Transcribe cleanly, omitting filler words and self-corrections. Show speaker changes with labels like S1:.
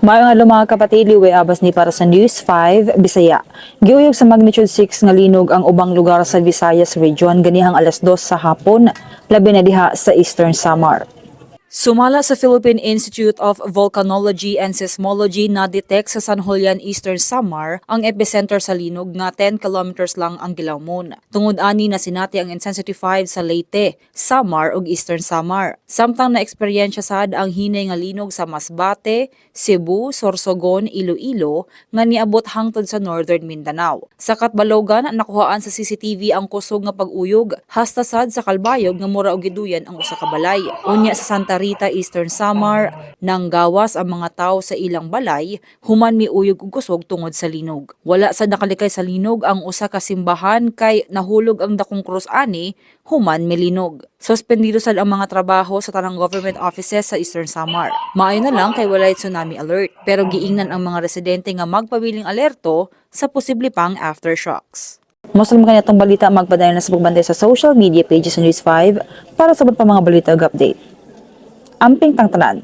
S1: Maayong adlaw mga kapatid, liway abas ni para sa News 5 Bisaya. Giuyog sa magnitude 6 nga linog ang ubang lugar sa Visayas Region ganihang alas 2 sa hapon, labi na diha sa Eastern Samar. Sumala sa Philippine Institute of Volcanology and Seismology na detect sa San Julian, Eastern Samar ang epicenter sa linog nga 10 kilometers lang ang gilawmon. Tungod ani na sinati ang intensity 5 sa Leyte, Samar ug Eastern Samar. Samtang na eksperyensya sad ang hinay nga linog sa Masbate, Cebu, Sorsogon, Iloilo nga niabot hangtod sa Northern Mindanao. Sa Katbalogan nakuhaan sa CCTV ang kusog nga pag-uyog hasta sad sa Kalbayog nga mura og giduyan ang usa ka balay. Unya sa Santa Rita, Eastern Samar, nang gawas ang mga tao sa ilang balay, human miuyog og kusog tungod sa linog. Wala sa nakalikay sa linog ang usa ka simbahan kay nahulog ang dakong krus ani, human milinog. Suspendido sad ang mga trabaho sa tanang government offices sa Eastern Samar. Maayo na lang kay walay tsunami alert, pero giingnan ang mga residente nga magpabiling alerto sa posible pang aftershocks. Mas naman itong balita magpadayon na sa pagbantay sa social media pages sa News 5 para sa pa mga balita ug update. Amping tangtanan.